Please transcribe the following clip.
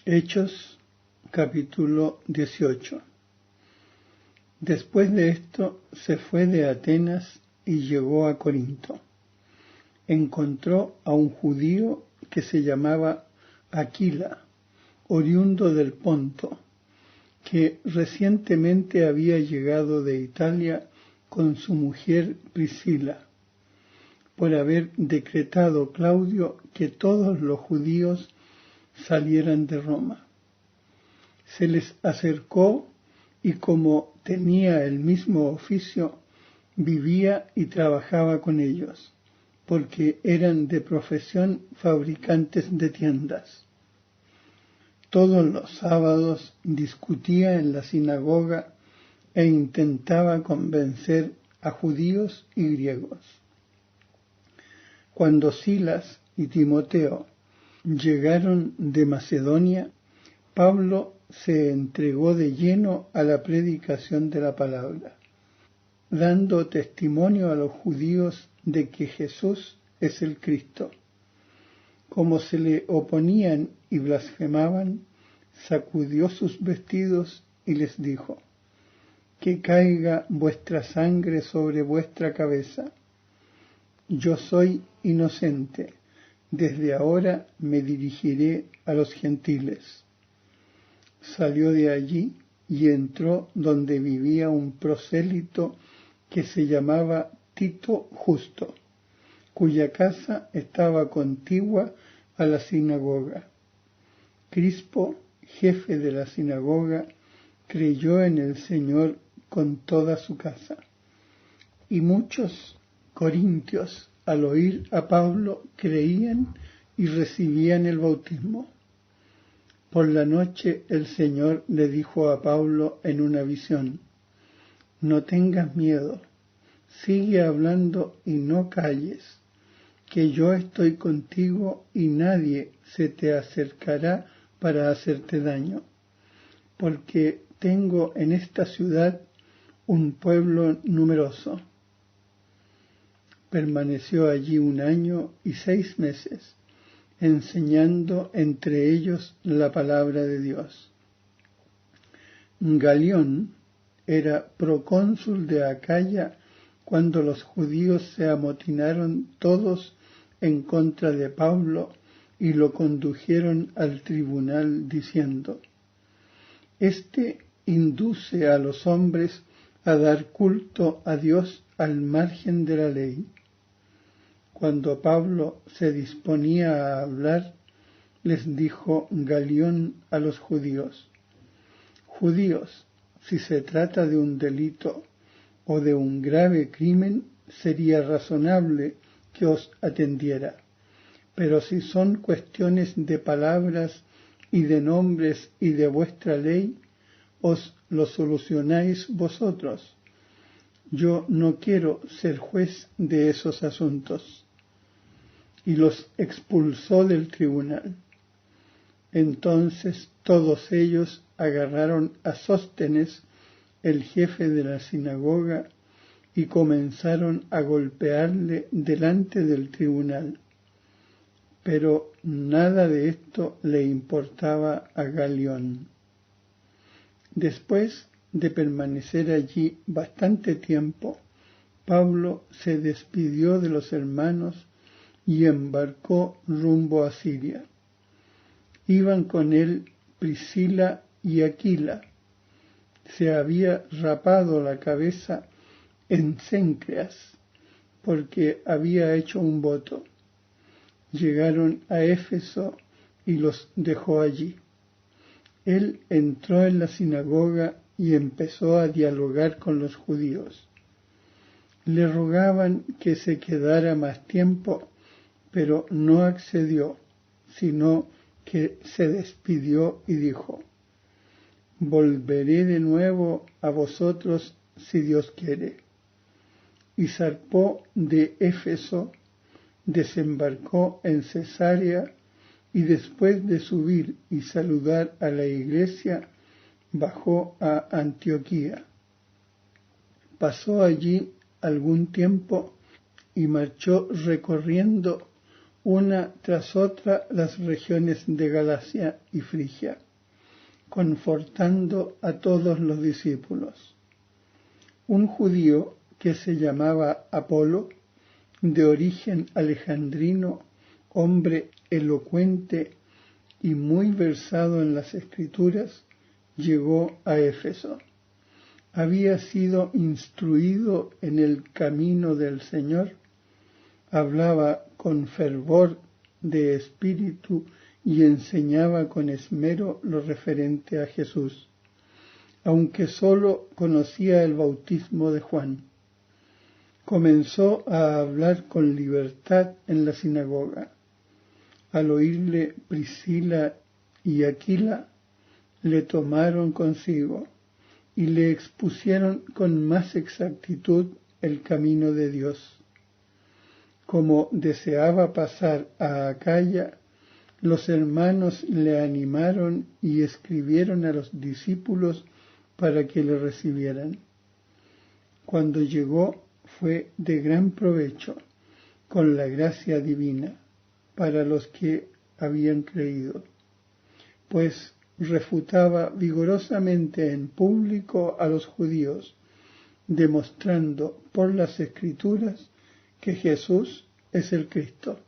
Hechos capítulo 18. Después de esto se fue de Atenas y llegó a Corinto. Encontró a un judío que se llamaba Aquila, oriundo del Ponto, que recientemente había llegado de Italia con su mujer Priscila, por haber decretado Claudio que todos los judíos salieran de Roma. Se les acercó y como tenía el mismo oficio, vivía y trabajaba con ellos, porque eran de profesión fabricantes de tiendas. Todos los sábados discutía en la sinagoga e intentaba convencer a judíos y griegos. Cuando Silas y Timoteo llegaron de Macedonia, Pablo se entregó de lleno a la predicación de la palabra, dando testimonio a los judíos de que Jesús es el Cristo. Como se le oponían y blasfemaban, sacudió sus vestidos y les dijo: que caiga vuestra sangre sobre vuestra cabeza. Yo soy inocente, desde ahora me dirigiré a los gentiles. Salió de allí y entró donde vivía un prosélito que se llamaba Tito Justo, cuya casa estaba contigua a la sinagoga. Crispo, jefe de la sinagoga, creyó en el Señor con toda su casa. Y muchos corintios, al oír a Pablo, creían y recibían el bautismo. Por la noche el Señor le dijo a Pablo en una visión: no tengas miedo, sigue hablando y no calles, que yo estoy contigo y nadie se te acercará para hacerte daño, porque tengo en esta ciudad un pueblo numeroso. Permaneció allí 1 año y 6 meses, enseñando entre ellos la palabra de Dios. Galión era procónsul de Acaya cuando los judíos se amotinaron todos en contra de Pablo y lo condujeron al tribunal diciendo: Este induce a los hombres a dar culto a Dios al margen de la ley. Cuando Pablo se disponía a hablar, les dijo Galión a los judíos: Judíos, si se trata de un delito o de un grave crimen, sería razonable que os atendiera. Pero si son cuestiones de palabras y de nombres y de vuestra ley, os lo solucionáis vosotros. Yo no quiero ser juez de esos asuntos. Y los expulsó del tribunal. Entonces todos ellos agarraron a Sóstenes, el jefe de la sinagoga, y comenzaron a golpearle delante del tribunal. Pero nada de esto le importaba a Galión. Después de permanecer allí bastante tiempo, Pablo se despidió de los hermanos y embarcó rumbo a Siria. Iban con él Priscila y Aquila. Se había rapado la cabeza en Cencreas, porque había hecho un voto. Llegaron a Éfeso y los dejó allí. Él entró en la sinagoga y empezó a dialogar con los judíos. Le rogaban que se quedara más tiempo, pero no accedió, sino que se despidió y dijo: volveré de nuevo a vosotros si Dios quiere. Y zarpó de Éfeso, desembarcó en Cesarea y después de subir y saludar a la iglesia, bajó a Antioquía. Pasó allí algún tiempo y marchó recorriendo una tras otra las regiones de Galacia y Frigia, confortando a todos los discípulos. Un judío que se llamaba Apolo, de origen alejandrino, hombre elocuente y muy versado en las Escrituras, llegó a Éfeso. Había sido instruido en el camino del Señor, hablaba con fervor de espíritu y enseñaba con esmero lo referente a Jesús, aunque sólo conocía el bautismo de Juan. Comenzó a hablar con libertad en la sinagoga. Al oírle Priscila y Aquila, le tomaron consigo y le expusieron con más exactitud el camino de Dios. Como deseaba pasar a Acaya, los hermanos le animaron y escribieron a los discípulos para que le recibieran. Cuando llegó fue de gran provecho, con la gracia divina, para los que habían creído, pues refutaba vigorosamente en público a los judíos, demostrando por las Escrituras que Jesús es el Cristo.